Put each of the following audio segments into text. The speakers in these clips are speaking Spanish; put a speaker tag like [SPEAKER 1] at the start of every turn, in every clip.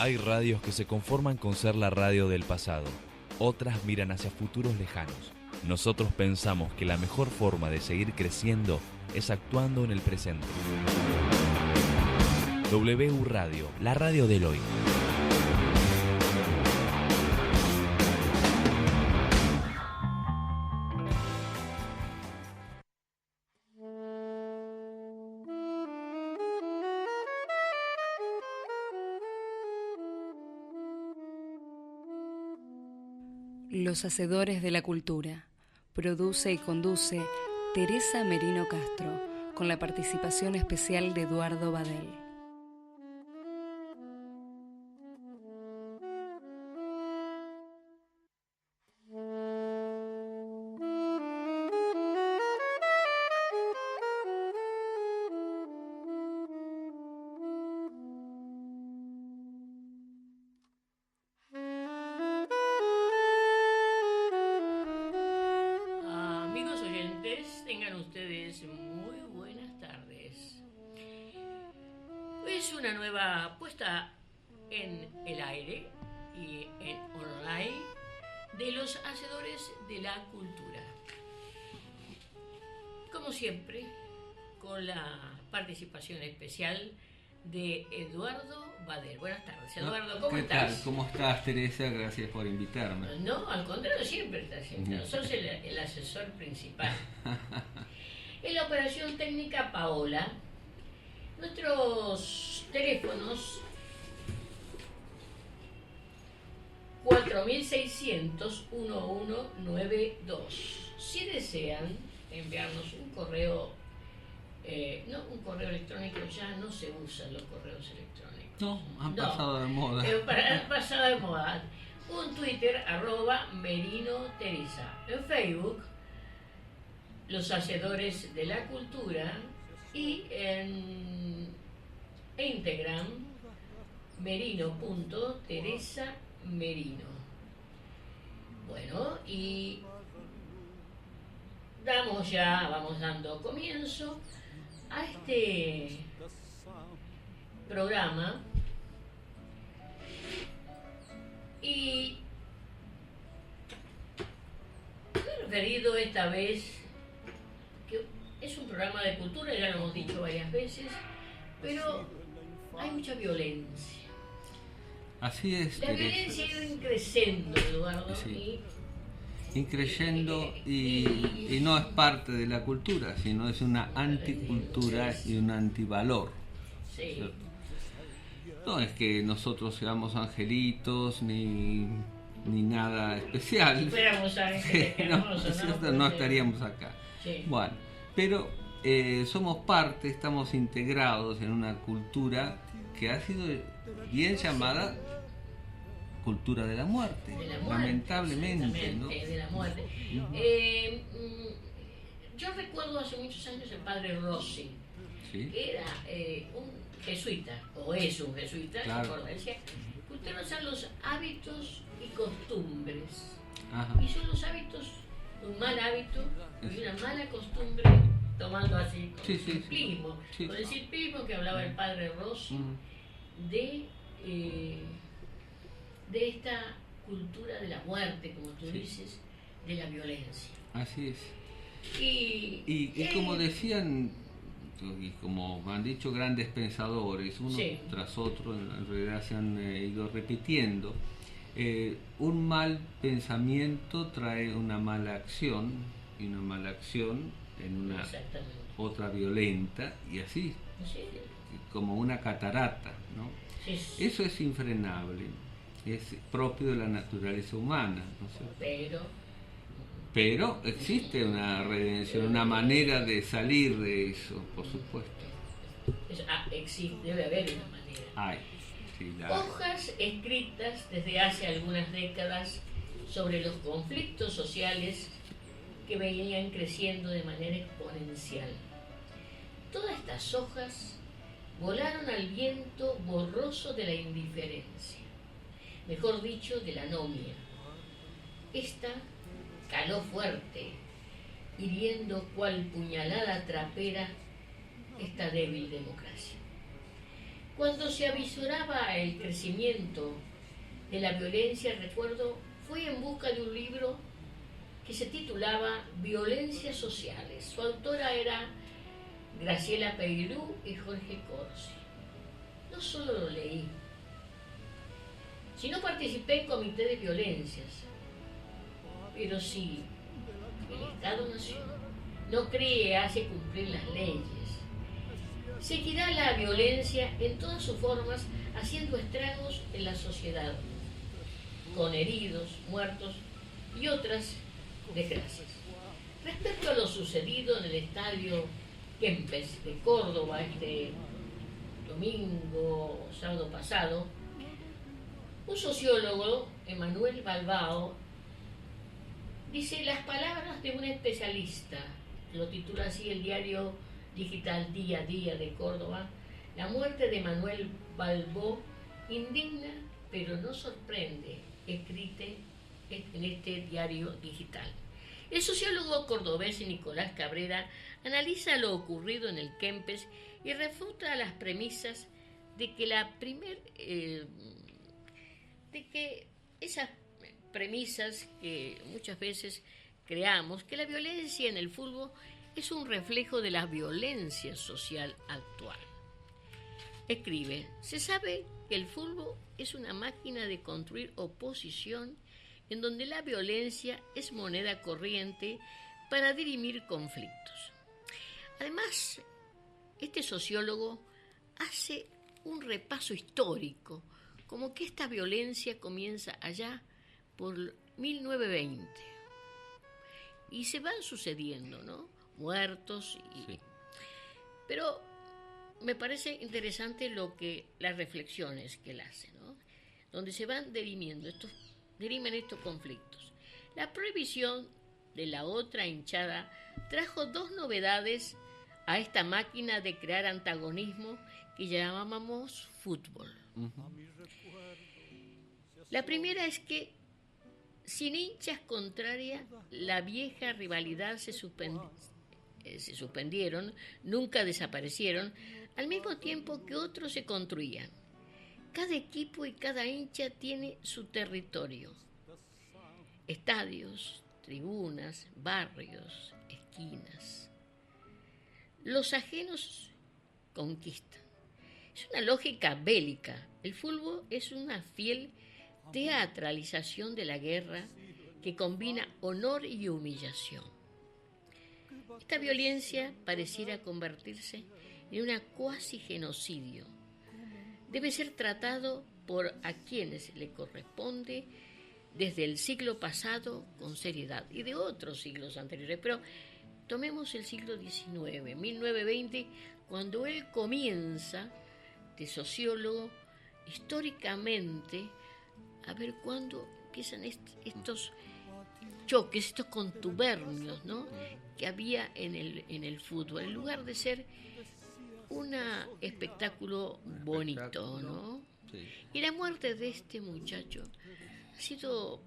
[SPEAKER 1] Hay radios que se conforman con ser la radio del pasado. Otras miran hacia futuros lejanos. Nosotros pensamos que la mejor forma de seguir creciendo es actuando en el presente. WU Radio, la radio del hoy.
[SPEAKER 2] Los Hacedores de la Cultura. Produce y conduce Teresa Merino Castro, con la participación especial de Eduardo Badel.
[SPEAKER 3] Una nueva puesta en el aire y en online de los Hacedores de la Cultura. Como siempre, con la participación especial de Eduardo Badel. Buenas tardes, Eduardo, ¿cómo estás?
[SPEAKER 4] ¿Qué tal? ¿Cómo estás, Teresa? Gracias por invitarme.
[SPEAKER 3] No, al contrario, siempre estás invitado. Sos el asesor principal. En la operación técnica, Paola. Nuestros teléfonos 4600-1192. Si desean enviarnos un correo, un correo electrónico, ya no se usan los correos electrónicos.
[SPEAKER 4] No, han pasado de moda.
[SPEAKER 3] Han pasado de moda. Un Twitter, @Merino Teresa. En Facebook, Los Hacedores de la Cultura. Y en Instagram, merino.teresamerino. Bueno, y vamos dando comienzo a este programa. Y he referido esta vez que es un programa de cultura, ya lo hemos dicho varias veces, pero hay mucha violencia.
[SPEAKER 4] Así es.
[SPEAKER 3] La violencia ha ido creciendo, Eduardo.
[SPEAKER 4] Sí. Increyendo y no es parte de la cultura, sino es una anticultura y un antivalor.
[SPEAKER 3] Sí.
[SPEAKER 4] ¿Cierto? No es que nosotros seamos angelitos ni nada especial.
[SPEAKER 3] Si fuéramos ángeles,
[SPEAKER 4] no estaríamos acá.
[SPEAKER 3] Sí.
[SPEAKER 4] Bueno, pero somos parte, estamos integrados en una cultura que ha sido bien llamada cultura de la muerte, lamentablemente, ¿no?
[SPEAKER 3] De la muerte. Yo recuerdo hace muchos años el padre Rossi,
[SPEAKER 4] ¿sí?
[SPEAKER 3] Que era un jesuita, o es un jesuita,
[SPEAKER 4] claro.
[SPEAKER 3] Decía que usted no sabe los hábitos y costumbres.
[SPEAKER 4] Ajá.
[SPEAKER 3] Y son los hábitos, un mal hábito y una mala costumbre, tomando así con el simpismo, con el simpismo que hablaba el padre Rossi, de esta cultura de la muerte, como tú dices, de la violencia.
[SPEAKER 4] Así es.
[SPEAKER 3] Y
[SPEAKER 4] como decían, y como han dicho grandes pensadores, uno tras otro, en realidad se han ido repitiendo, un mal pensamiento trae una mala acción, y una mala acción en una otra violenta, y así, como una catarata, ¿no? Eso es infrenable, es propio de la naturaleza humana, ¿no sé? Pero existe una redención, una manera de salir de eso, por supuesto.
[SPEAKER 3] Existe, debe haber una manera. Hojas escritas desde hace algunas décadas sobre los conflictos sociales que venían creciendo de manera exponencial. Todas estas hojas volaron al viento borroso de la indiferencia, mejor dicho, de la anomia. Esta caló fuerte, hiriendo cual puñalada trapera esta débil democracia. Cuando se avisoraba el crecimiento de la violencia, recuerdo, fui en busca de un libro que se titulaba Violencias Sociales. Su autora era Graciela Peirú y Jorge Corsi. No solo lo leí, sino participé en comité de violencias. Pero si el Estado-Nación no cree, hace cumplir las leyes, seguirá la violencia en todas sus formas, haciendo estragos en la sociedad, con heridos, muertos y otras desgracias. Respecto a lo sucedido en el estadio Kempes de Córdoba este domingo, sábado pasado, un sociólogo, Emanuel Balbao, dice las palabras de un especialista, lo titula así el diario digital Día a Día de Córdoba: la muerte de Manuel Balbó indigna pero no sorprende, escrita en este diario digital. El sociólogo cordobés Nicolás Cabrera analiza lo ocurrido en el Kempes y refuta las premisas de que esas premisas que muchas veces creamos, que la violencia en el fútbol es un reflejo de la violencia social actual. Escribe: se sabe que el fútbol es una máquina de construir oposición en donde la violencia es moneda corriente para dirimir conflictos. Además, este sociólogo hace un repaso histórico, como que esta violencia comienza allá por 1920 y se van sucediendo, ¿no? Muertos y... Sí. Pero me parece interesante las reflexiones que él hace, ¿no? Donde se van dirimen estos conflictos. La prohibición de la otra hinchada trajo dos novedades a esta máquina de crear antagonismo que llamábamos fútbol. Uh-huh. La primera es que sin hinchas contrarias, la vieja rivalidad se suspendieron, nunca desaparecieron, al mismo tiempo que otros se construían. Cada equipo y cada hincha tiene su territorio. Estadios, tribunas, barrios, esquinas. Los ajenos conquistan. Es una lógica bélica. El fútbol es una fiel teatralización de la guerra que combina honor y humillación. Esta violencia pareciera convertirse en un cuasi genocidio. Debe ser tratado por a quienes le corresponde desde el siglo pasado con seriedad y de otros siglos anteriores. Pero tomemos el siglo XIX, 1920, cuando él comienza de sociólogo históricamente a ver cuándo empiezan estos choques, estos contubernios, ¿no?, que había en el fútbol, en lugar de ser un espectáculo bonito, ¿no? Sí. Y la muerte de este muchacho ha sido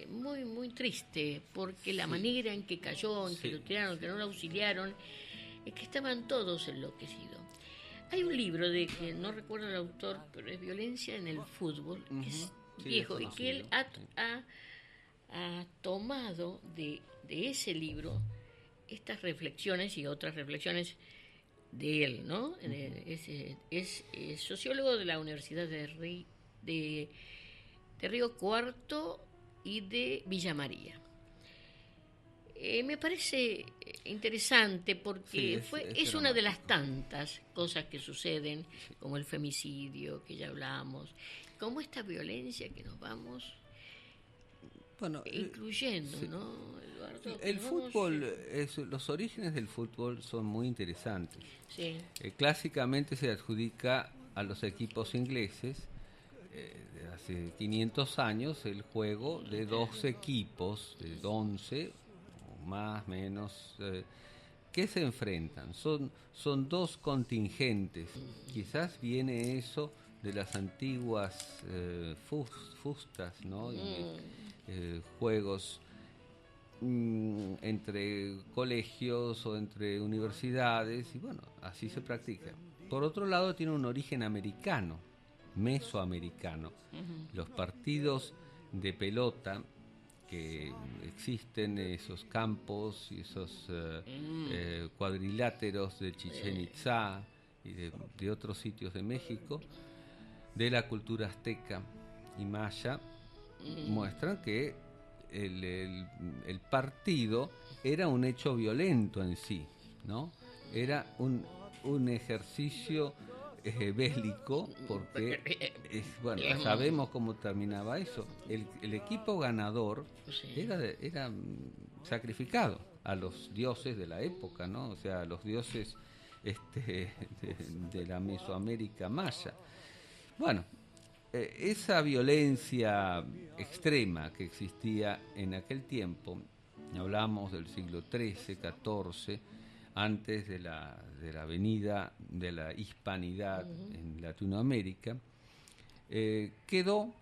[SPEAKER 3] muy, muy triste, porque la manera en que cayó, en que lo tiraron, que no lo auxiliaron, es que estaban todos enloquecidos. Hay un libro de que no recuerdo el autor, pero es Violencia en el fútbol, que es viejo, y que él ha tomado de ese libro estas reflexiones y otras reflexiones de él, ¿no? Es sociólogo de la Universidad de Río Cuarto y de Villa María. Me parece interesante porque es una de las tantas cosas que suceden, como el femicidio que ya hablamos, como esta violencia que nos vamos incluyendo, ¿no, Eduardo?
[SPEAKER 4] El fútbol, los orígenes del fútbol son muy interesantes. Sí. Clásicamente se adjudica a los equipos ingleses, de hace 500 años, el juego de dos equipos, de 11, más o menos, que se enfrentan. Son dos contingentes. Quizás viene eso de las antiguas fustas, ¿no? Juegos entre colegios o entre universidades, y bueno, así se practica. por otro lado tiene un origen americano, mesoamericano. Los partidos de pelota que existen, esos campos y esos cuadriláteros de Chichén Itzá y de otros sitios de México, de la cultura azteca y maya, muestran que el partido era un hecho violento en sí, ¿no? Era un ejercicio bélico, porque sabemos cómo terminaba eso. El equipo ganador era sacrificado a los dioses de la época, ¿no? O sea, a los dioses de la Mesoamérica maya. Bueno, esa violencia extrema que existía en aquel tiempo, hablamos del siglo XIII, XIV, antes de la venida de la hispanidad en Latinoamérica, quedó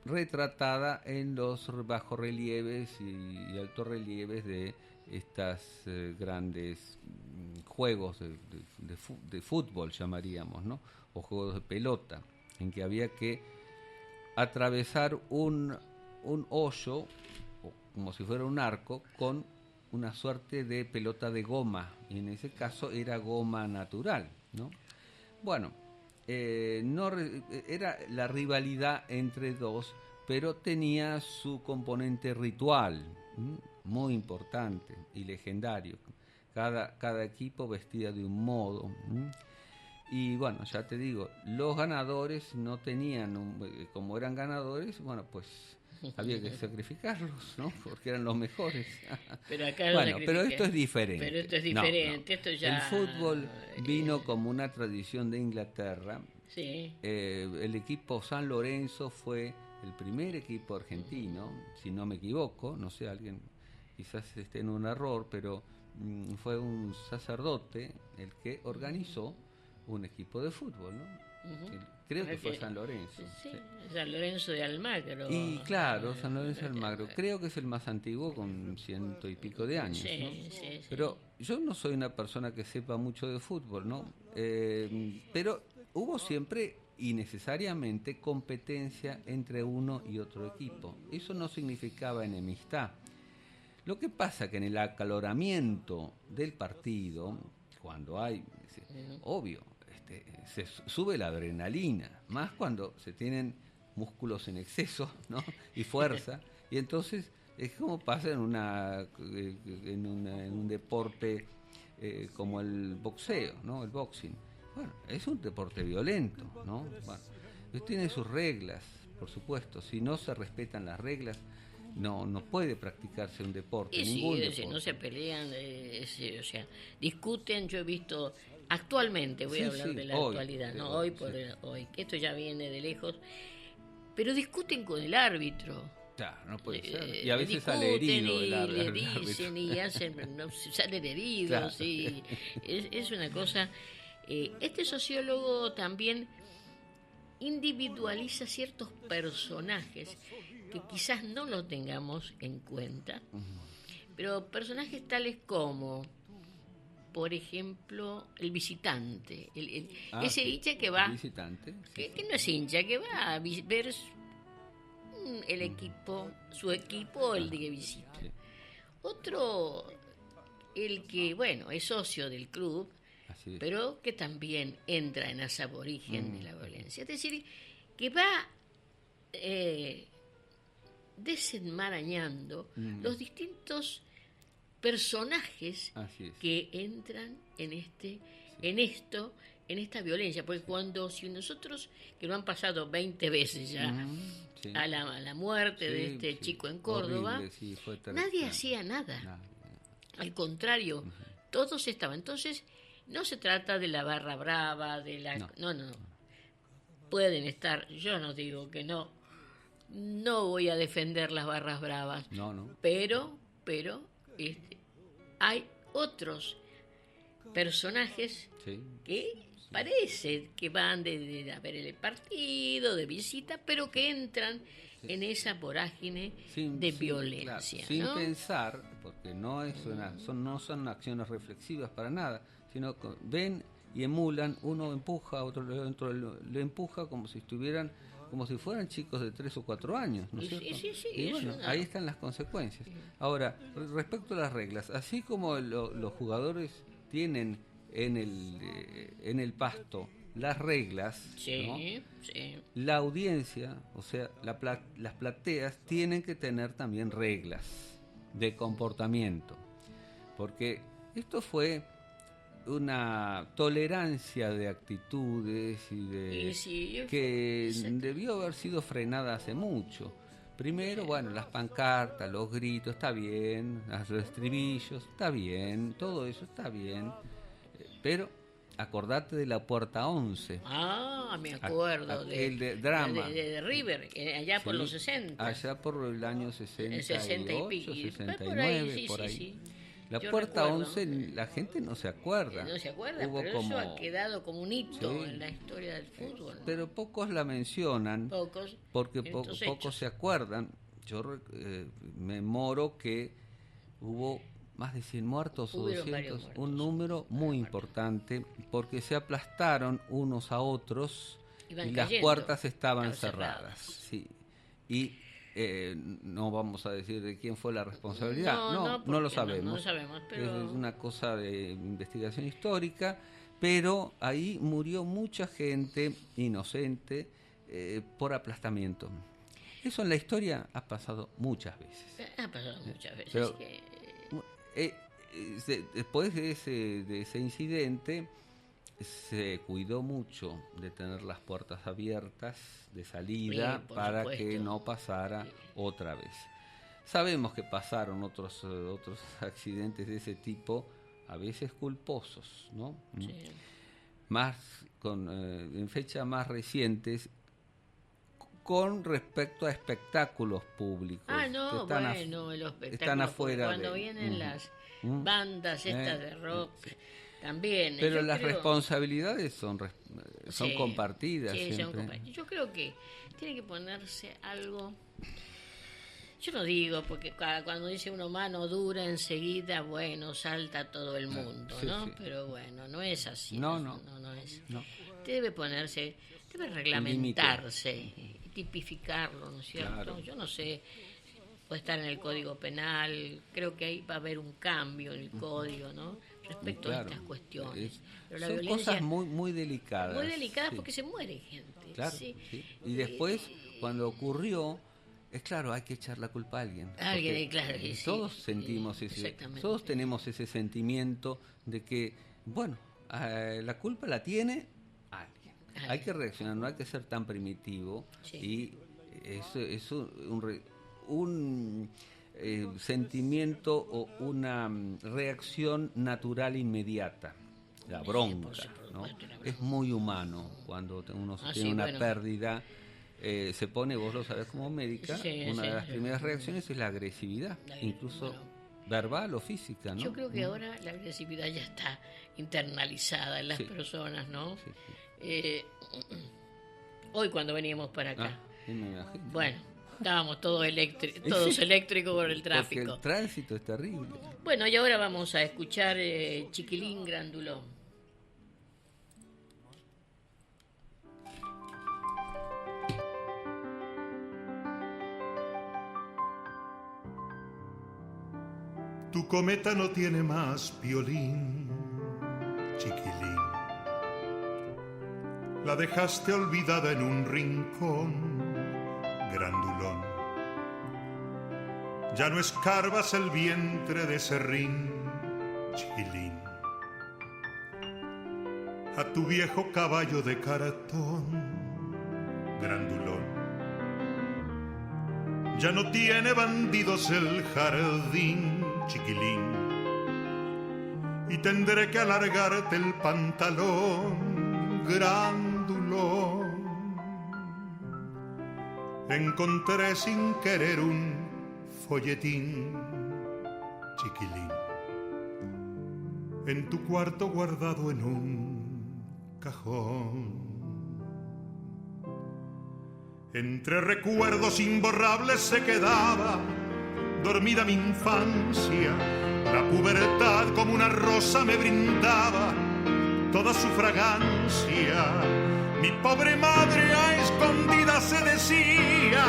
[SPEAKER 4] retratada en los bajorrelieves y altorrelieves de estas grandes juegos de fútbol, llamaríamos, ¿no? O juegos de pelota, en que había que atravesar un hoyo, como si fuera un arco, con una suerte de pelota de goma, y en ese caso era goma natural, ¿no? Bueno, era la rivalidad entre dos, pero tenía su componente ritual, muy importante y legendario. Cada equipo vestía de un modo. Y bueno, ya te digo, los ganadores no tenían, como eran ganadores, bueno, pues había que sacrificarlos, ¿no? Porque eran los mejores.
[SPEAKER 3] Pero acá
[SPEAKER 4] pero esto es diferente.
[SPEAKER 3] Pero esto es diferente, esto ya...
[SPEAKER 4] El fútbol vino como una tradición de Inglaterra.
[SPEAKER 3] Sí.
[SPEAKER 4] El equipo San Lorenzo fue el primer equipo argentino, si no me equivoco, no sé, alguien quizás esté en un error, pero fue un sacerdote el que organizó un equipo de fútbol, ¿no? Creo que fue San Lorenzo.
[SPEAKER 3] Sí. San Lorenzo de Almagro.
[SPEAKER 4] Y claro, San Lorenzo de Almagro. Creo que es el más antiguo, con 100 y pico de años, ¿no?
[SPEAKER 3] Sí.
[SPEAKER 4] Pero yo no soy una persona que sepa mucho de fútbol, ¿no? Pero hubo siempre y necesariamente competencia entre uno y otro equipo. Eso no significaba enemistad. Lo que pasa que en el acaloramiento del partido, cuando hay, obvio, se sube la adrenalina, más cuando se tienen músculos en exceso, ¿no? Y fuerza, y entonces es como pasa en un deporte como el boxeo, ¿no? El boxing. Bueno, es un deporte violento, ¿no? Bueno, tiene sus reglas, por supuesto. Si no se respetan las reglas, no puede practicarse un deporte, ningún deporte.
[SPEAKER 3] No se pelean, o sea, discuten. Yo he visto actualmente, voy a hablar de la actualidad, no hoy por hoy, que esto ya viene de lejos, pero discuten con el árbitro.
[SPEAKER 4] Claro, no puede ser. Y a veces sale herido el árbitro.
[SPEAKER 3] Le dicen y hacen, salen heridos, claro. Y es una cosa. Este sociólogo también individualiza ciertos personajes que quizás no lo tengamos en cuenta, pero personajes tales como, por ejemplo, el visitante, ese hincha que va, visitante, que no es hincha, que va a ver el equipo, su equipo, el de visita. Sí. Otro, el que, bueno, es socio del club, pero que también entra en ese aborigen de la violencia. Es decir, que va desenmarañando los distintos personajes que entran en esta violencia, porque si nosotros, que lo han pasado 20 veces ya a la muerte de este chico en Córdoba, nadie hacía nada. Al contrario, todos estaban. Entonces, no se trata de la barra brava, no. Pueden estar, yo no digo que no voy a defender las barras bravas, pero hay otros personajes que parece que van de a ver el partido, de visita, pero que entran en esa vorágine de violencia.
[SPEAKER 4] Claro, sin pensar, porque no son acciones reflexivas para nada, sino ven y emulan, uno empuja, otro le empuja como si fueran chicos de 3 o 4 años, ¿no es cierto?
[SPEAKER 3] Sí,
[SPEAKER 4] y bueno, ahí están las consecuencias. Ahora, respecto a las reglas, así como los jugadores tienen en el pasto las reglas, ¿no? La audiencia, o sea, las plateas tienen que tener también reglas de comportamiento, porque esto fue una tolerancia de actitudes que debió haber sido frenada hace mucho. Primero, bueno, las pancartas, los gritos, está bien, los estribillos, está bien, todo eso está bien, pero acordate de la Puerta 11.
[SPEAKER 3] Me acuerdo.
[SPEAKER 4] El drama.
[SPEAKER 3] De River, allá por los 60.
[SPEAKER 4] Allá por el año 68, 69, por ahí.
[SPEAKER 3] Sí.
[SPEAKER 4] La
[SPEAKER 3] Yo
[SPEAKER 4] Puerta
[SPEAKER 3] recuerdo.
[SPEAKER 4] 11, la gente no se acuerda.
[SPEAKER 3] No se acuerda, pero eso ha quedado como un hito en la historia del fútbol.
[SPEAKER 4] Pero pocos la mencionan, porque pocos se acuerdan. Yo me moro que hubo más de 100 muertos o 200, un número muy importante, porque se aplastaron unos a otros y las puertas estaban cerradas. Sí. Y no vamos a decir de quién fue la responsabilidad, no lo sabemos.
[SPEAKER 3] No lo sabemos, pero...
[SPEAKER 4] Es una cosa de investigación histórica, pero ahí murió mucha gente inocente por aplastamiento. Eso en la historia ha pasado muchas veces. Pero, después de ese incidente se cuidó mucho de tener las puertas abiertas de salida para que no pasara otra vez. Sabemos que pasaron otros accidentes de ese tipo, a veces culposos, ¿no? Sí. Más en fechas más recientes, con respecto a espectáculos públicos.
[SPEAKER 3] Los espectáculos
[SPEAKER 4] están afuera.
[SPEAKER 3] Cuando vienen las bandas estas de rock, también.
[SPEAKER 4] Pero las responsabilidades son compartidas.
[SPEAKER 3] Sí,
[SPEAKER 4] siempre.
[SPEAKER 3] Son compartidas. Yo creo que tiene que ponerse algo. Yo no digo, porque cuando dice uno mano dura enseguida, bueno, salta todo el mundo, ¿no? Sí. Pero bueno, no es así. No es. No. Debe reglamentarse, tipificarlo, ¿no es cierto? Claro. Yo no sé, puede estar en el Código Penal, creo que ahí va a haber un cambio en el código, ¿no? Respecto a estas cuestiones. Pero
[SPEAKER 4] son cosas muy delicadas.
[SPEAKER 3] Muy delicadas porque se muere gente.
[SPEAKER 4] Claro, sí. Y después, cuando ocurrió, es claro, hay que echar la culpa a alguien.
[SPEAKER 3] Claro que
[SPEAKER 4] todos sentimos todos tenemos ese sentimiento de que, bueno, la culpa la tiene alguien. Hay que reaccionar, no hay que ser tan primitivo. Y eso es un sentimiento o una reacción natural inmediata. La bronca, ¿no? Es muy humano cuando uno tiene una pérdida. Se pone, vos lo sabés como médica, una de las primeras reacciones es la agresividad, incluso verbal o física, ¿no?
[SPEAKER 3] Yo creo que ahora la agresividad ya está internalizada en las personas, ¿no? Hoy cuando veníamos para acá, bueno, estábamos todos eléctricos por el tráfico.
[SPEAKER 4] Porque el tránsito es terrible.
[SPEAKER 3] Bueno, y ahora vamos a escuchar Chiquilín Grandulón.
[SPEAKER 5] Tu cometa no tiene más violín, chiquilín. La dejaste olvidada en un rincón, grandulón. Ya no escarbas el vientre de serrín, chiquilín. A tu viejo caballo de cartón, grandulón. Ya no tiene bandidos el jardín, chiquilín, y tendré que alargarte el pantalón, grandulón. Encontré sin querer un folletín, chiquilín, en tu cuarto guardado en un cajón. Entre recuerdos imborrables se quedaba dormida mi infancia, la pubertad como una rosa me brindaba toda su fragancia. Mi pobre madre a escondidas se decía,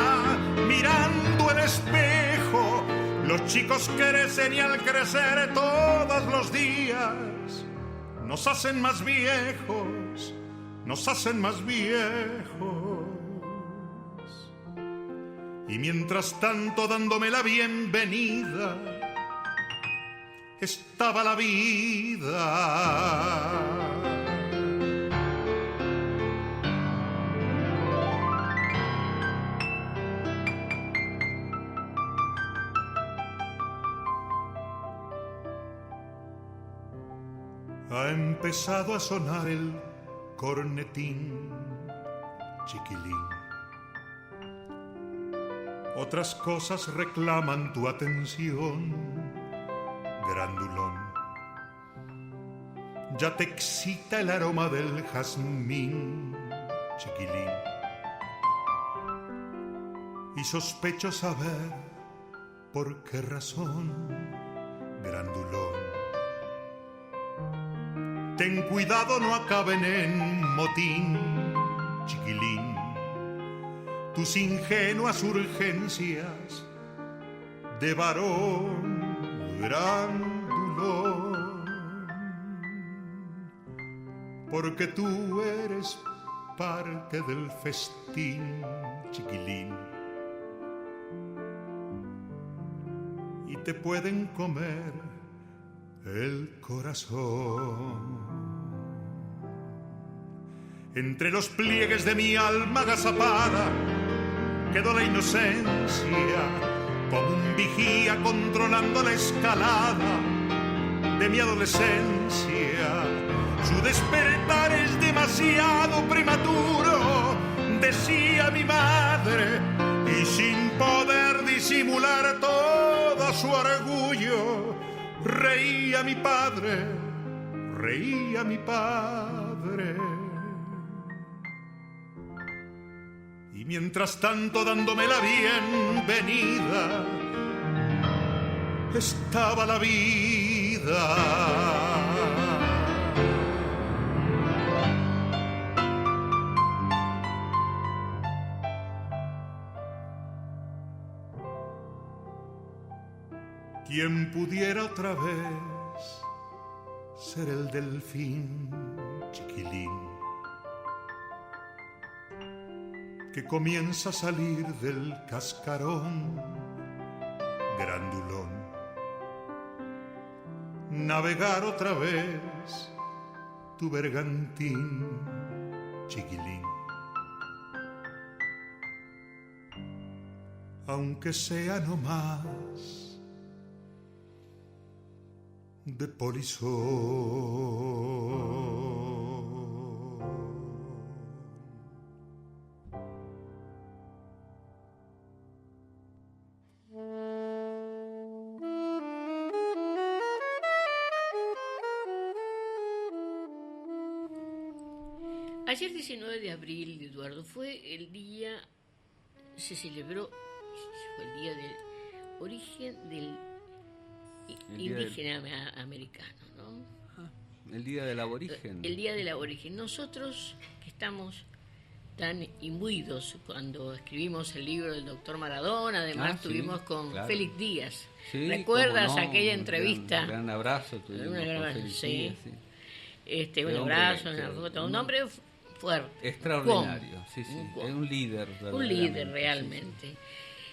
[SPEAKER 5] mirando el espejo, los chicos crecen y al crecer todos los días nos hacen más viejos, nos hacen más viejos. Y mientras tanto, dándome la bienvenida, estaba la vida. Ha empezado a sonar el cornetín, chiquilín. Otras cosas reclaman tu atención, grandulón. Ya te excita el aroma del jazmín, chiquilín. Y sospecho saber por qué razón, grandulón. Ten cuidado, no acaben en motín, chiquilín, tus ingenuas urgencias de varón grandulón, porque tú eres parte del festín, chiquilín, y te pueden comer el corazón. Entre los pliegues de mi alma agazapada quedó la inocencia, como un vigía controlando la escalada de mi adolescencia. Su despertar es demasiado prematuro, decía mi madre, y sin poder disimular todo su orgullo, reía mi padre, reía mi padre. Y mientras tanto, dándome la bienvenida, estaba la vida. ¿Quién pudiera otra vez ser el delfín, chiquilín, que comienza a salir del cascarón, grandulón? Navegar otra vez tu bergantín, chiquilín, aunque sea no más de polizón.
[SPEAKER 3] Ayer 19 de abril, Eduardo, fue el día, se celebró, fue el día del origen del indígena americano, ¿no?
[SPEAKER 4] El día del aborigen.
[SPEAKER 3] El día del aborigen. Nosotros que estamos tan imbuidos cuando escribimos el libro del doctor Maradona, además estuvimos con Félix Díaz.
[SPEAKER 4] Sí,
[SPEAKER 3] ¿recuerdas aquella entrevista?
[SPEAKER 4] Un gran abrazo tuvimos con Félix Díaz, sí.
[SPEAKER 3] Un abrazo, una foto, un hombre fuerte.
[SPEAKER 4] Extraordinario, sí. Es un líder.
[SPEAKER 3] Un líder realmente. Sí.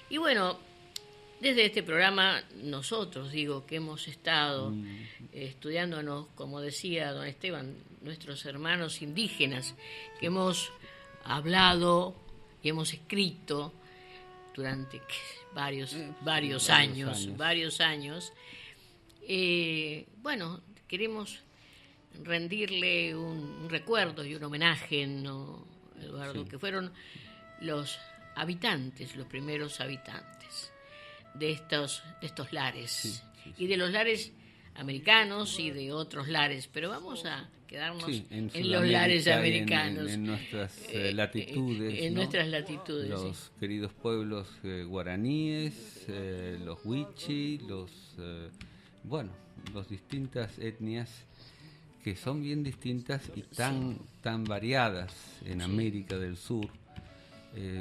[SPEAKER 3] Y bueno, desde este programa, nosotros, que hemos estado estudiándonos, como decía don Esteban, nuestros hermanos indígenas, que hemos hablado y hemos escrito durante varios años. Bueno, queremos rendirle un recuerdo y un homenaje, ¿no, Eduardo? Sí. Que fueron los habitantes, los primeros habitantes de estos lares, y de los lares americanos y de otros lares, pero vamos a quedarnos en los lares americanos,
[SPEAKER 4] en nuestras latitudes,
[SPEAKER 3] en nuestras latitudes,
[SPEAKER 4] los queridos pueblos guaraníes, los wichi, los distintas etnias que son bien distintas y tan variadas en América del Sur.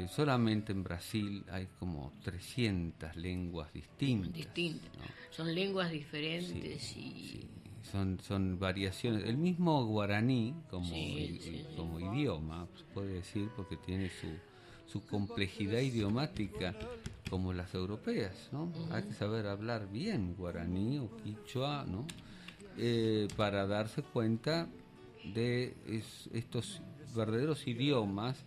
[SPEAKER 4] Solamente en Brasil hay como 300 lenguas distintas. ¿No?
[SPEAKER 3] Son lenguas diferentes y...
[SPEAKER 4] Son variaciones. El mismo guaraní como idioma, se puede decir, porque tiene su complejidad idiomática como las europeas, ¿no? Hay que saber hablar bien guaraní o quichua, ¿no? Para darse cuenta de estos verdaderos idiomas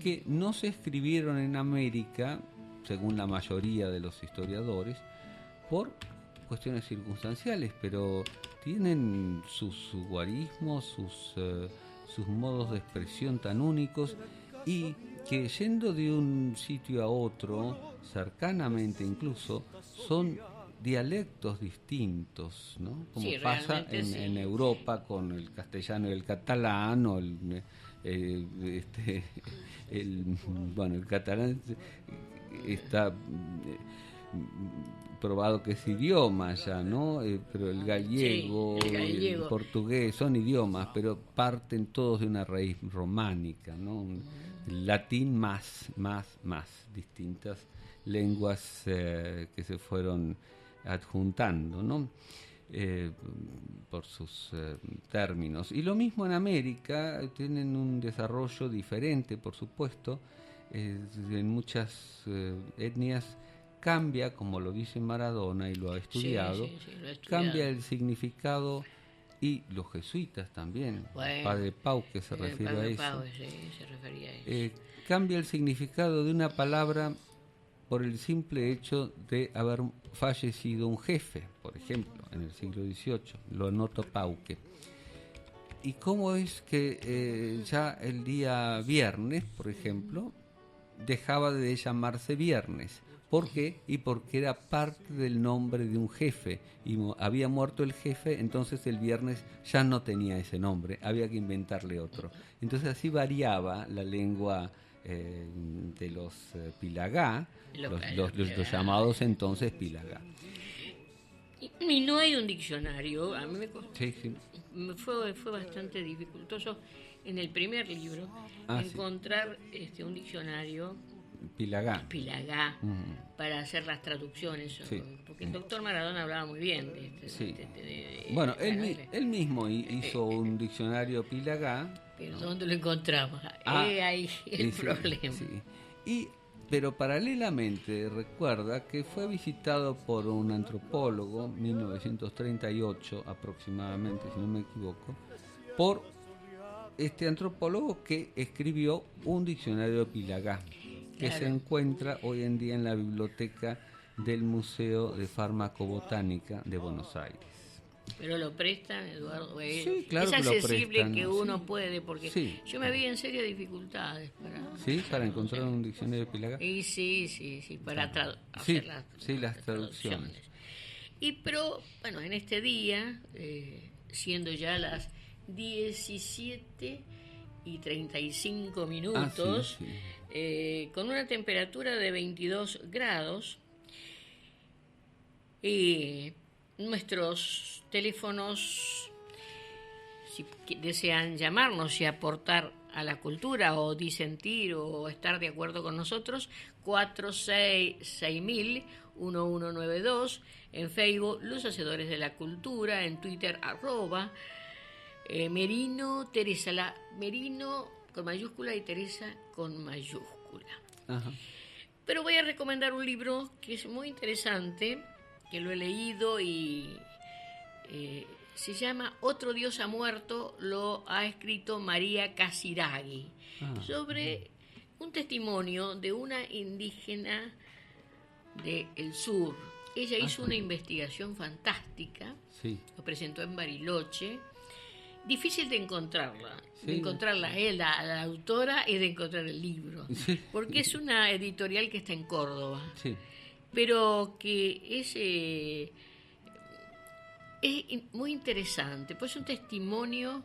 [SPEAKER 4] que no se escribieron en América, según la mayoría de los historiadores, por cuestiones circunstanciales, pero tienen sus guarismos, sus modos de expresión tan únicos, y que yendo de un sitio a otro, cercanamente incluso, son dialectos distintos, ¿no? Como pasa en Europa con el castellano y el catalán, o el catalán está probado que es idioma ya, ¿no? Pero el gallego, el portugués son idiomas, pero parten todos de una raíz románica, ¿no? El latín más distintas lenguas que se fueron adjuntando, ¿no? Por sus términos. Y lo mismo en América, tienen un desarrollo diferente, por supuesto. En muchas etnias cambia, como lo dice Maradona y lo ha estudiado, cambia el significado, y los jesuitas también, el padre Pau, que se refiere a eso, cambia el significado de una palabra por el simple hecho de haber fallecido un jefe, por ejemplo, en el siglo XVIII, lo notó Pauque. ¿Y cómo es que ya el día viernes, por ejemplo, dejaba de llamarse viernes? ¿Por qué? Y porque era parte del nombre de un jefe, y había muerto el jefe, entonces el viernes ya no tenía ese nombre, había que inventarle otro. Entonces así variaba la lengua de los Pilagá, los llamados entonces Pilagá.
[SPEAKER 3] Y no hay un diccionario. A mí fue bastante dificultoso en el primer libro encontrar un diccionario
[SPEAKER 4] Pilagá
[SPEAKER 3] para hacer las traducciones, porque el doctor Maradona hablaba muy bien de
[SPEAKER 4] bueno, él mismo hizo un diccionario Pilagá.
[SPEAKER 3] Pero ¿dónde lo encontramos? Ahí el problema.
[SPEAKER 4] Pero paralelamente recuerda que fue visitado por un antropólogo, 1938 aproximadamente, si no me equivoco, por este antropólogo que escribió un diccionario Pilagá, que se encuentra hoy en día en la biblioteca del Museo de Farmacobotánica de Buenos Aires.
[SPEAKER 3] Pero lo prestan, Eduardo.
[SPEAKER 4] Sí, claro,
[SPEAKER 3] es accesible que uno puede, porque yo me vi en serias dificultades para
[SPEAKER 4] encontrar un diccionario de Pilagá.
[SPEAKER 3] Y sí, para hacer las traducciones. Pero bueno, en este día, siendo ya las 17:35, con una temperatura de 22 grados, nuestros teléfonos, si desean llamarnos y aportar a la cultura o disentir o estar de acuerdo con nosotros, 466.000-1192, en Facebook Los Hacedores de la Cultura, en Twitter @Merino Teresa, Merino con mayúscula y Teresa con mayúscula.
[SPEAKER 4] Ajá.
[SPEAKER 3] Pero voy a recomendar un libro que es muy interesante, que lo he leído y se llama Otro Dios ha muerto, lo ha escrito María Casiraghi, sobre un testimonio de una indígena del sur. Ella hizo una investigación fantástica, lo presentó en Bariloche, difícil de encontrarla, la autora, y de encontrar el libro, porque es una editorial que está en Córdoba. Pero que es muy interesante, pues es un testimonio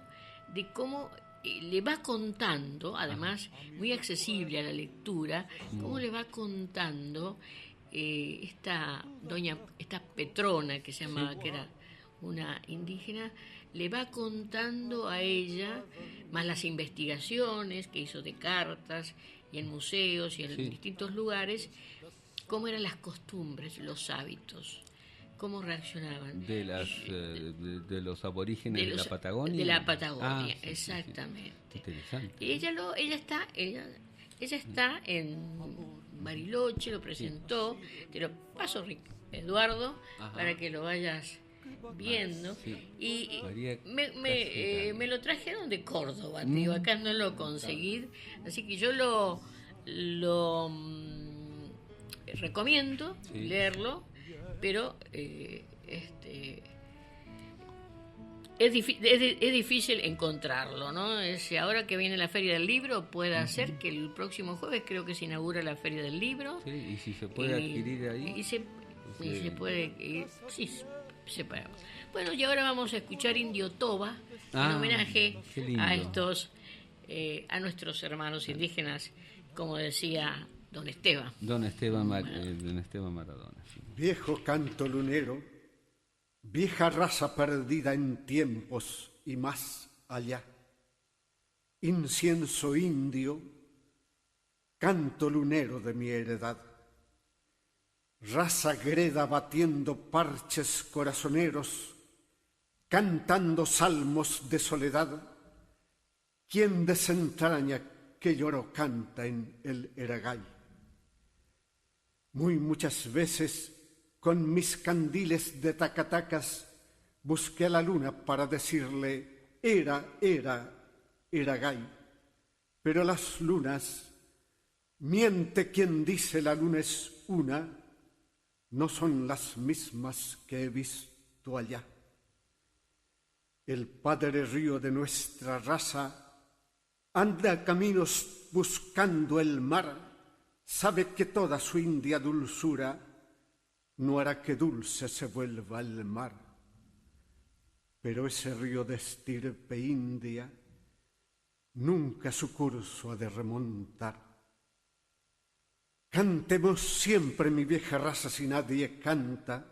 [SPEAKER 3] de cómo le va contando, además muy accesible a la lectura, cómo le va contando esta Petrona, que se llamaba, que era una indígena, le va contando a ella, más las investigaciones que hizo de cartas y en museos y en distintos lugares, cómo eran las costumbres, los hábitos, cómo reaccionaban.
[SPEAKER 4] De los aborígenes de la Patagonia.
[SPEAKER 3] De la Patagonia, exactamente.
[SPEAKER 4] Sí. Interesante.
[SPEAKER 3] Y ella está en Bariloche, lo presentó, te lo paso, Eduardo, para que lo vayas viendo. Y me lo trajeron de Córdoba, digo, acá no lo conseguí, así que yo lo recomiendo leerlo, pero es difícil encontrarlo, ¿no? Ahora que viene la Feria del Libro, puede ser que el próximo jueves creo que se inaugura la Feria del Libro.
[SPEAKER 4] Sí, y si se puede adquirir ahí.
[SPEAKER 3] Y se puede, sí, se puede. Bueno, y ahora vamos a escuchar Indio Toba, en homenaje a a nuestros hermanos indígenas, como decía Don Esteban.
[SPEAKER 4] Don Esteban Maradona. Sí.
[SPEAKER 6] Viejo canto lunero, vieja raza perdida en tiempos y más allá. Incienso indio, canto lunero de mi heredad. Raza greda batiendo parches corazoneros, cantando salmos de soledad. ¿Quién desentraña que lloro canta en el Eragay? Muy muchas veces con mis candiles de tacatacas busqué a la luna para decirle Eragay. Pero las lunas, miente quien dice la luna es una, no son las mismas que he visto allá. El padre río de nuestra raza anda caminos buscando el mar, sabe que toda su india dulzura no hará que dulce se vuelva el mar. Pero ese río de estirpe india nunca su curso ha de remontar. Cantemos siempre mi vieja raza si nadie canta,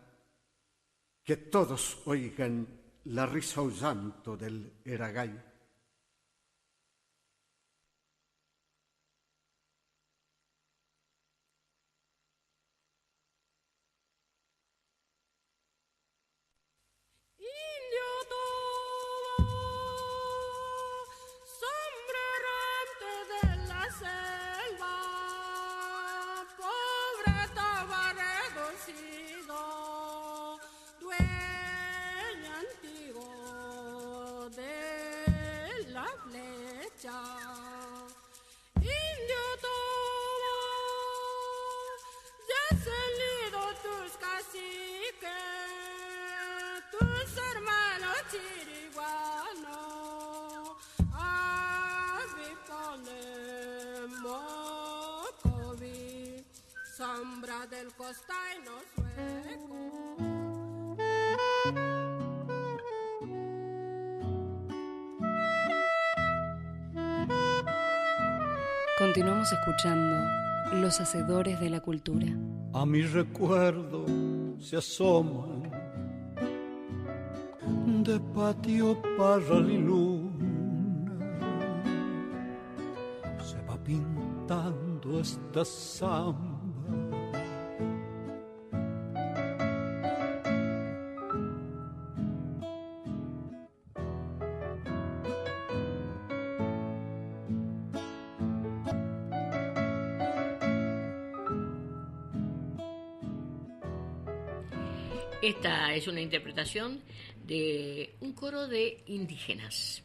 [SPEAKER 6] que todos oigan la risa o llanto del Eragay.
[SPEAKER 7] Sombra del costaino sueco.
[SPEAKER 2] Continuamos escuchando Los Hacedores de la Cultura.
[SPEAKER 8] A mi recuerdo se asoman de patio parral y luna, se va pintando esta samba.
[SPEAKER 3] Esta es una interpretación de un coro de indígenas.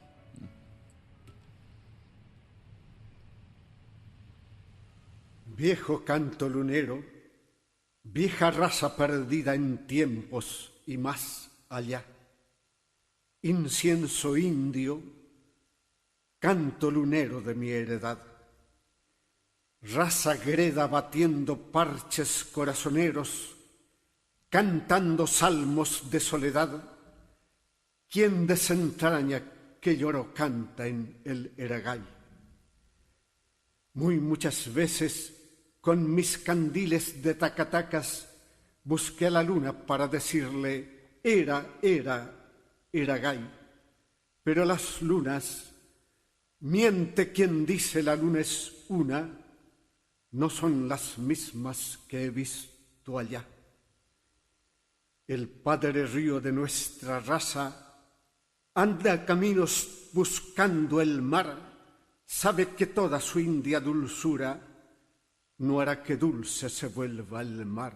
[SPEAKER 6] Viejo canto lunero, vieja raza perdida en tiempos y más allá. Incienso indio, canto lunero de mi heredad. Raza greda batiendo parches corazoneros, cantando salmos de soledad. ¿Quién desentraña que lloro canta en el Eragay? Muy muchas veces con mis candiles de tacatacas busqué a la luna para decirle Iragay, pero las lunas, miente quien dice la luna es una, no son las mismas que he visto allá. El padre río de nuestra raza anda caminos buscando el mar, sabe que toda su india dulzura no hará que dulce se vuelva el mar.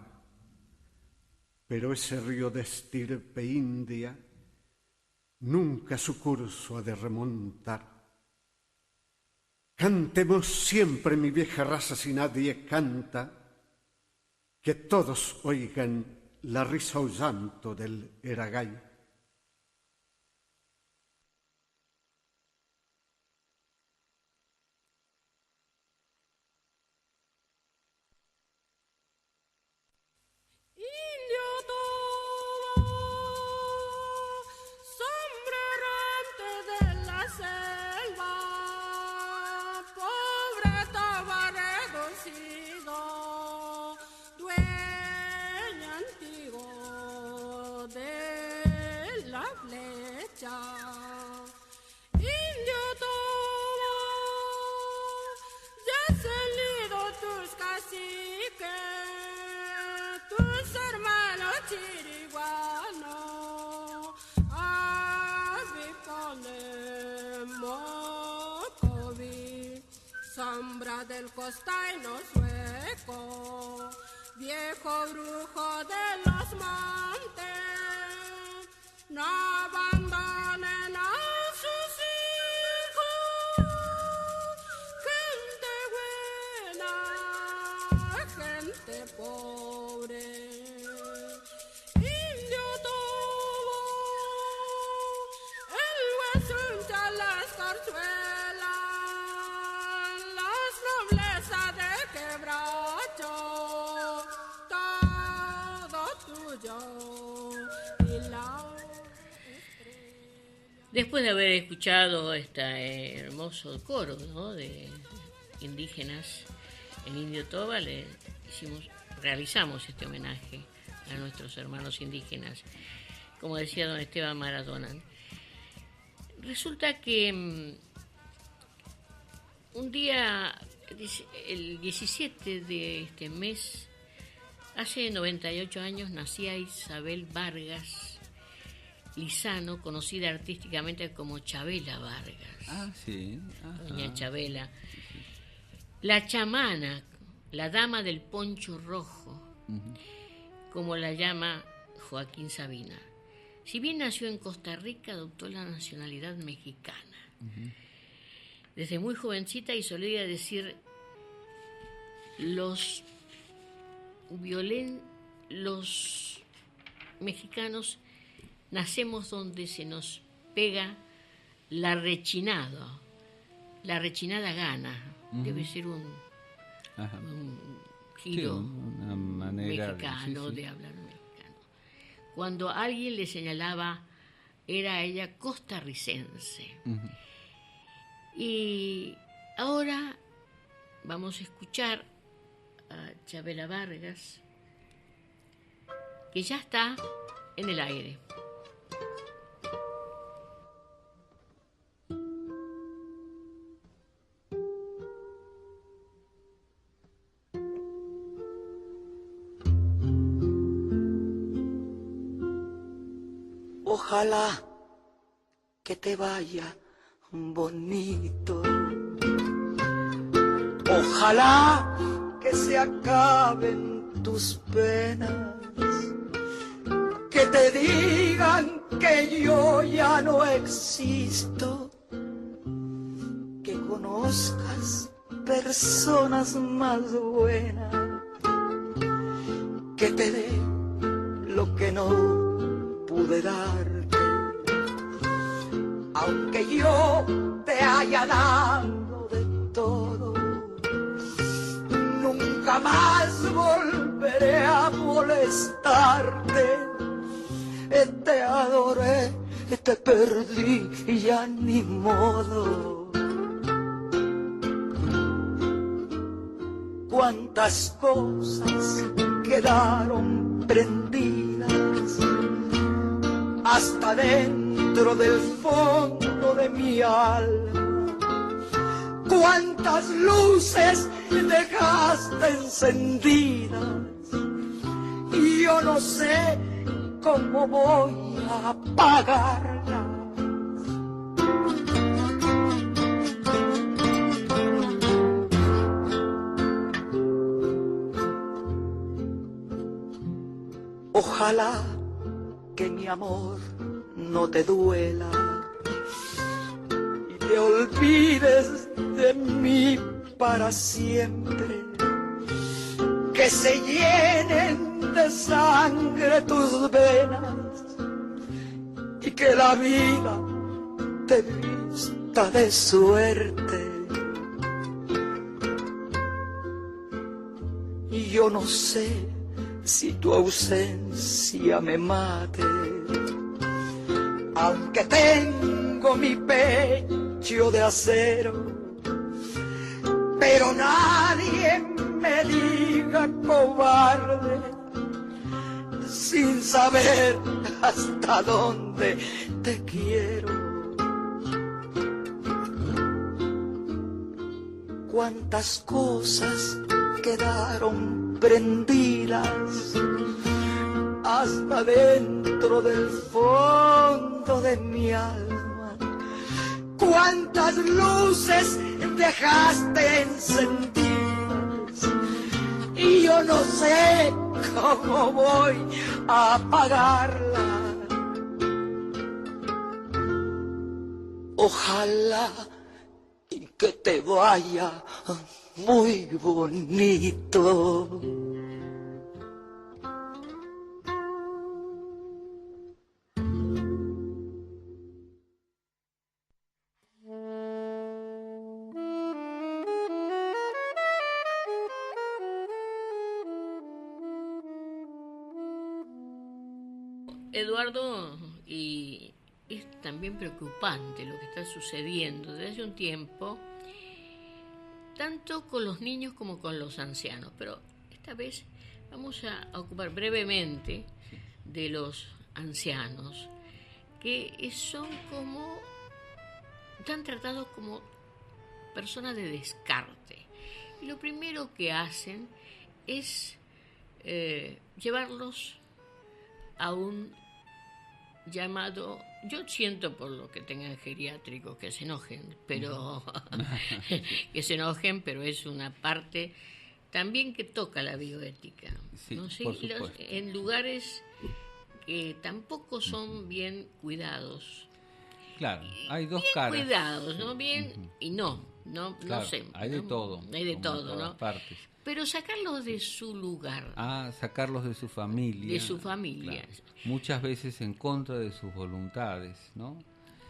[SPEAKER 6] Pero ese río de estirpe india nunca su curso ha de remontar. Cantemos siempre mi vieja raza si nadie canta, que todos oigan la risa o llanto del Iragay.
[SPEAKER 7] Sombra del costaino sueco, viejo brujo de los montes, no abandonen a sus hijos, gente buena, gente pobre. Indio tuvo el hueso entre las corzuelas,
[SPEAKER 3] después de haber escuchado este hermoso coro, ¿no?, de indígenas en Indio Toba, realizamos este homenaje a nuestros hermanos indígenas, como decía don Esteban Maradona. Resulta que un día, el 17 de este mes, hace 98 años, nacía Isabel Vargas Lizano, conocida artísticamente como Chabela Vargas.
[SPEAKER 4] Ah, sí. Ajá.
[SPEAKER 3] Doña Chabela. La chamana, la dama del poncho rojo, como la llama Joaquín Sabina. Si bien nació en Costa Rica, adoptó la nacionalidad mexicana. Desde muy jovencita, y solía decir, los mexicanos nacemos donde se nos pega la rechinada gana. Debe ser un giro, sí,
[SPEAKER 4] una manera
[SPEAKER 3] mexicano de hablar mexicano. Cuando alguien le señalaba, era ella costarricense. Y ahora vamos a escuchar a Chabela Vargas, que ya está en el aire.
[SPEAKER 9] Ojalá que te vaya bonito. Ojalá que se acaben tus penas, que te digan que yo ya no existo, que conozcas personas más buenas, que te dé lo que no pude darte, aunque yo te haya dado de todo. Nunca más volveré a molestarte. Te adoré, te perdí y ya ni modo. Cuántas cosas quedaron prendidas hasta dentro dentro del fondo de mi alma. Cuántas luces dejaste encendidas y yo no sé cómo voy a apagarlas. Ojalá que mi amor no te duela y te olvides de mí para siempre, que se llenen de sangre tus venas y que la vida te vista de suerte. Y yo no sé si tu ausencia me mate, aunque tengo mi pecho de acero, pero nadie me diga cobarde, sin saber hasta dónde te quiero. Cuántas cosas quedaron prendidas hasta dentro del fondo de mi alma. Cuántas luces dejaste encendidas y yo no sé cómo voy a apagarlas. Ojalá y que te vaya muy bonito.
[SPEAKER 3] Eduardo, y es también preocupante lo que está sucediendo desde hace un tiempo, tanto con los niños como con los ancianos, pero esta vez vamos a ocupar brevemente de los ancianos, que son como, están tratados como personas de descarte. Y lo primero que hacen es llevarlos a un llamado, yo siento por lo que tengan geriátricos que se enojen, pero que se enojen, pero es una parte también que toca la bioética,
[SPEAKER 4] sí,
[SPEAKER 3] ¿no? Sí,
[SPEAKER 4] por supuesto.
[SPEAKER 3] en lugares que tampoco son bien cuidados.
[SPEAKER 4] Claro, hay dos
[SPEAKER 3] bien
[SPEAKER 4] caras.
[SPEAKER 3] Cuidados, ¿no? Bien y no
[SPEAKER 4] Claro,
[SPEAKER 3] sé.
[SPEAKER 4] hay de todo.
[SPEAKER 3] Hay de
[SPEAKER 4] como
[SPEAKER 3] todo,
[SPEAKER 4] en todas
[SPEAKER 3] ¿no?
[SPEAKER 4] partes.
[SPEAKER 3] Pero sacarlos de su lugar.
[SPEAKER 4] Sacarlos de su familia.
[SPEAKER 3] De su familia.
[SPEAKER 4] Claro. Muchas veces en contra de sus voluntades, ¿no?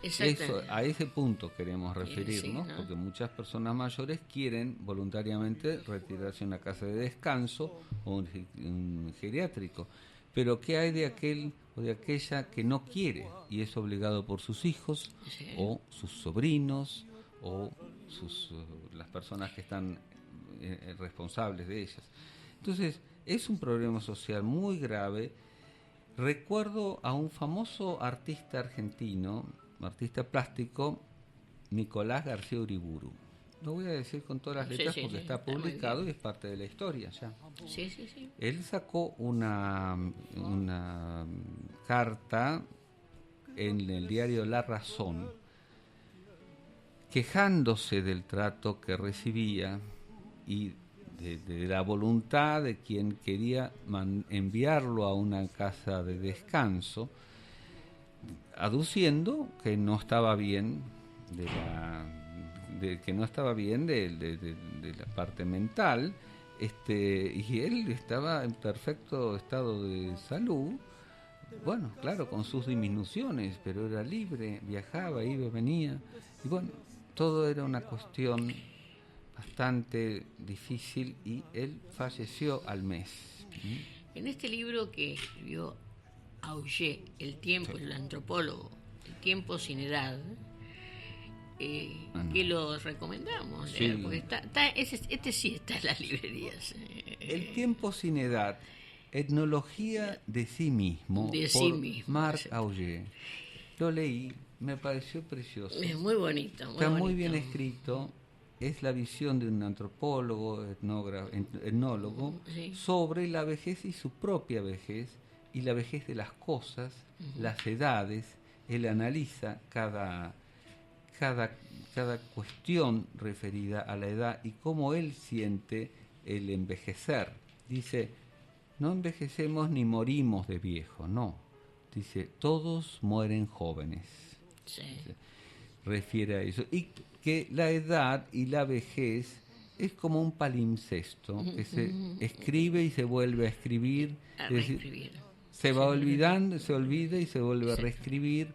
[SPEAKER 3] Exactamente.
[SPEAKER 4] A ese punto queremos referirnos,
[SPEAKER 3] sí, ¿no?
[SPEAKER 4] porque muchas personas mayores quieren voluntariamente retirarse a una casa de descanso o un geriátrico. Pero ¿qué hay de aquel o de aquella que no quiere y es obligado por sus hijos o sus sobrinos o las personas que están responsables de ellas? Entonces, es un problema social muy grave. Recuerdo a un famoso artista argentino, artista plástico, Nicolás García Uriburu. Lo voy a decir con todas las letras porque está publicado y es parte de la historia ya.
[SPEAKER 3] Sí.
[SPEAKER 4] Él sacó una carta en el diario La Razón, quejándose del trato que recibía y de la voluntad de quien quería enviarlo a una casa de descanso, aduciendo que no estaba bien de la parte mental, y él estaba en perfecto estado de salud, bueno, claro, con sus disminuciones, pero era libre, viajaba, iba, venía, y bueno, todo era una cuestión bastante difícil y él falleció al mes.
[SPEAKER 3] En este libro que escribió Auger, El tiempo, el antropólogo, El tiempo sin edad, que lo recomendamos,
[SPEAKER 4] sí.
[SPEAKER 3] Porque este sí está en las librerías.
[SPEAKER 4] El tiempo sin edad, etnología de sí mismo,
[SPEAKER 3] de
[SPEAKER 4] por
[SPEAKER 3] sí mismo,
[SPEAKER 4] Marc Auger. Lo leí, me pareció precioso.
[SPEAKER 3] Es muy bonito.
[SPEAKER 4] Está muy bien escrito. Es la visión de un antropólogo, etnólogo,
[SPEAKER 3] sí,
[SPEAKER 4] sobre la vejez y su propia vejez, y la vejez de las cosas, las edades. Él analiza cada cuestión referida a la edad y cómo él siente el envejecer. Dice, no envejecemos ni morimos de viejo, no. Dice, todos mueren jóvenes.
[SPEAKER 3] Sí.
[SPEAKER 4] Refiere a eso. Y que la edad y la vejez es como un palimpsesto, que se escribe y se vuelve a escribir. Es decir, se va olvidando, se olvida y se vuelve a reescribir,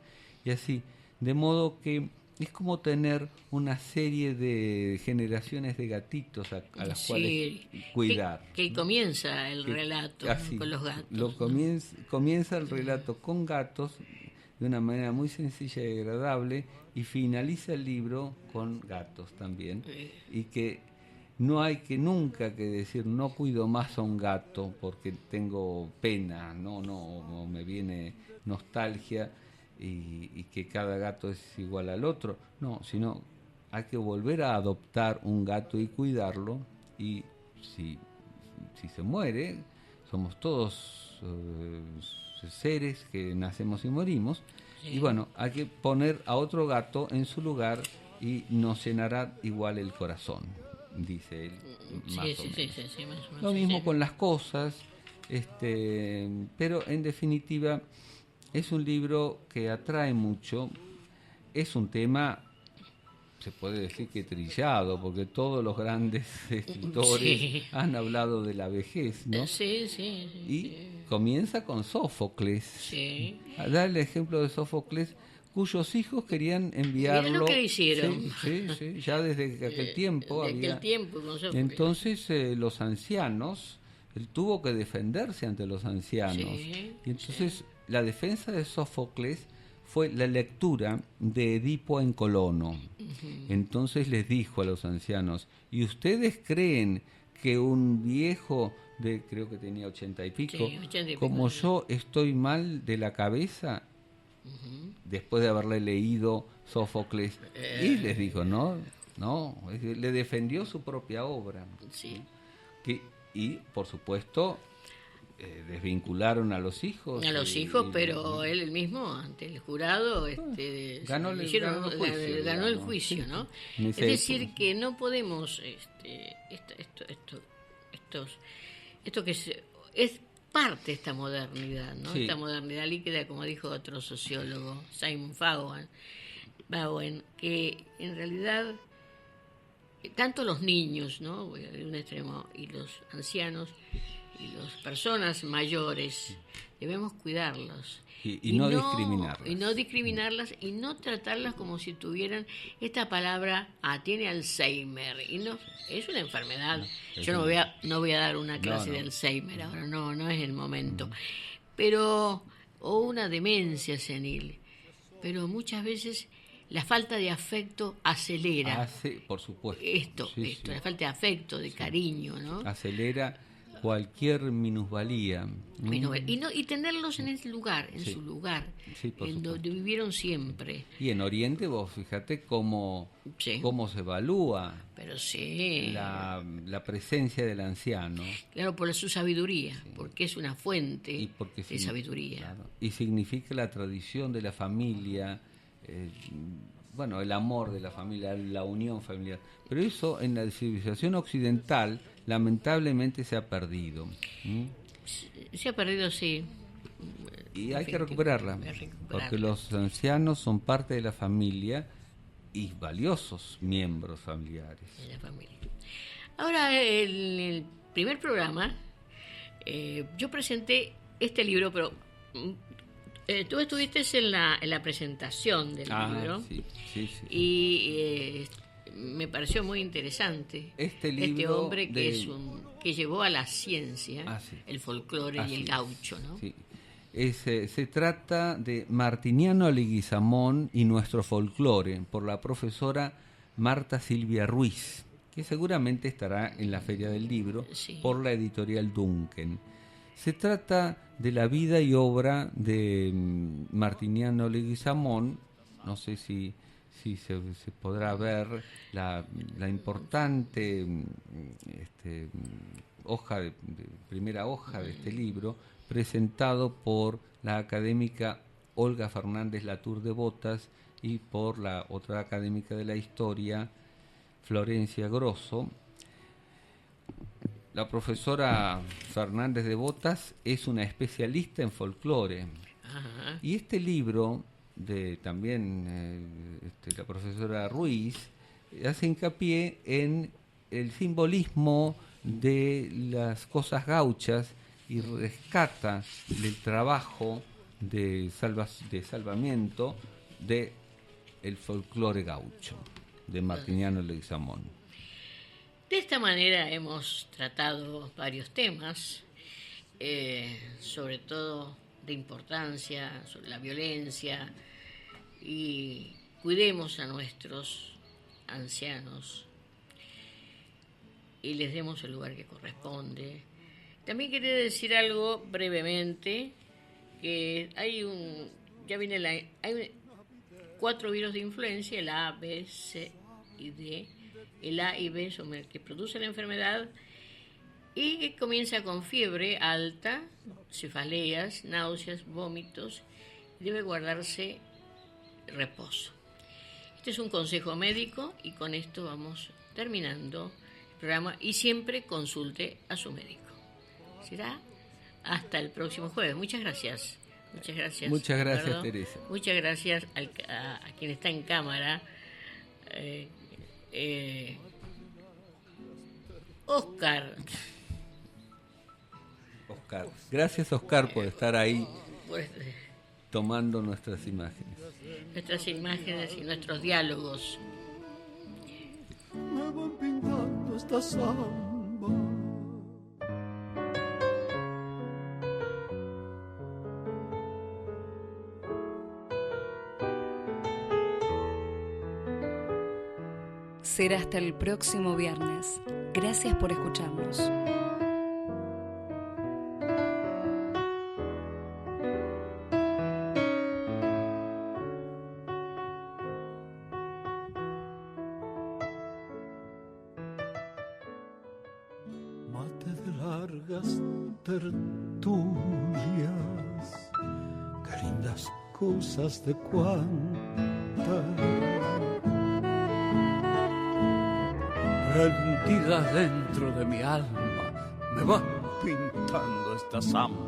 [SPEAKER 4] y así. De modo que es como tener una serie de generaciones de gatitos a las cuales cuidar.
[SPEAKER 3] Que comienza el relato así, con los gatos.
[SPEAKER 4] Comienza el relato con gatos de una manera muy sencilla y agradable, y finaliza el libro con gatos también. Y que no hay que nunca que decir, no cuido más a un gato porque tengo pena, no me viene nostalgia, y que cada gato es igual al otro, no, sino hay que volver a adoptar un gato y cuidarlo, y si se muere, somos todos seres que nacemos y morimos, y bueno, hay que poner a otro gato en su lugar y nos llenará igual el corazón, dice él, más o menos. Lo mismo con las cosas, pero en definitiva es un libro que atrae mucho. Es un tema, se puede decir que trillado, porque todos los grandes escritores han hablado de la vejez, ¿no? Comienza con Sófocles. Da el ejemplo de Sófocles, cuyos hijos querían enviarlo.
[SPEAKER 3] Mirá lo que hicieron.
[SPEAKER 4] Sí, ya desde aquel tiempo había. Entonces los ancianos, él tuvo que defenderse ante los ancianos. Y entonces la defensa de Sófocles fue la lectura de Edipo en Colono. Entonces les dijo a los ancianos, ¿y ustedes creen que un viejo de, creo que tenía 80 y pico, como yo estoy mal de la cabeza? Después de haberle leído Sófocles, y les dijo, no, le defendió su propia obra. Y por supuesto desvincularon a los hijos.
[SPEAKER 3] Pero él mismo, ante el jurado, ganó el juicio, ¿no? Es decir, que no podemos, esto que es parte de esta modernidad, ¿no? Esta modernidad líquida, como dijo otro sociólogo, Simon Bowen, que en realidad tanto los niños, ¿no? De un extremo, y los ancianos y las personas mayores, debemos cuidarlos
[SPEAKER 4] y no discriminarlas.
[SPEAKER 3] Y no discriminarlas y no tratarlas como si tuvieran esta palabra, tiene Alzheimer, y no, es una enfermedad. Yo no voy a dar una clase de Alzheimer ahora, no es el momento. Pero, o una demencia senil. Pero muchas veces la falta de afecto acelera.
[SPEAKER 4] Por supuesto.
[SPEAKER 3] La falta de afecto, de cariño, ¿no?
[SPEAKER 4] Acelera cualquier minusvalía.
[SPEAKER 3] Y tenerlos en ese lugar, en su lugar, en donde vivieron siempre.
[SPEAKER 4] Y en Oriente, vos fíjate cómo se evalúa la presencia del anciano.
[SPEAKER 3] Claro, por su sabiduría, porque es una fuente de sabiduría.
[SPEAKER 4] Claro, y significa la tradición de la familia, el amor de la familia, la unión familiar. Pero eso en la civilización occidental lamentablemente se ha perdido.
[SPEAKER 3] Se ha perdido, sí.
[SPEAKER 4] Y hay que recuperarla, porque los ancianos son parte de la familia y valiosos miembros familiares.
[SPEAKER 3] De la familia. Ahora, en el primer programa, yo presenté este libro, pero tú estuviste en la presentación del libro.
[SPEAKER 4] Sí.
[SPEAKER 3] Y me pareció muy interesante este hombre que llevó a la ciencia el folclore y el gaucho, ¿no?
[SPEAKER 4] Sí. Se trata de Martiniano Leguizamón y nuestro folclore, por la profesora Marta Silvia Ruiz, que seguramente estará en la Feria del Libro por la editorial Duncan. Se trata de la vida y obra de Martiniano Leguizamón. No sé si se podrá ver la importante primera hoja de este libro, presentado por la académica Olga Fernández Latour de Botas y por la otra académica de la historia, Florencia Grosso. La profesora Fernández de Botas es una especialista en folclore. Ajá. Y este libro de también la profesora Ruiz hace hincapié en el simbolismo de las cosas gauchas y rescata el trabajo de salvamiento de el folclore gaucho de Martiniano Leguizamón.
[SPEAKER 3] De esta manera hemos tratado varios temas, sobre todo de importancia, sobre la violencia, y cuidemos a nuestros ancianos y les demos el lugar que corresponde. También quería decir algo brevemente, que hay 4 virus de influencia, el A, B, C y D. El A y B son el que produce la enfermedad y que comienza con fiebre alta, cefaleas, náuseas, vómitos, y debe guardarse reposo. Este es un consejo médico y con esto vamos terminando el programa, y siempre consulte a su médico. Será hasta el próximo jueves. Muchas gracias. Muchas gracias.
[SPEAKER 4] Muchas gracias, Teresa.
[SPEAKER 3] Muchas gracias a quien está en cámara. Oscar.
[SPEAKER 4] Gracias, Oscar, por estar ahí tomando nuestras imágenes.
[SPEAKER 3] Nuestras imágenes y nuestros diálogos.
[SPEAKER 8] Me van pintando esta samba.
[SPEAKER 2] Será hasta el próximo viernes. Gracias por escucharnos.
[SPEAKER 8] Mate de largas tertulias, qué lindas cosas de cuantas. Rendidas dentro de mi alma, me van pintando esta samba.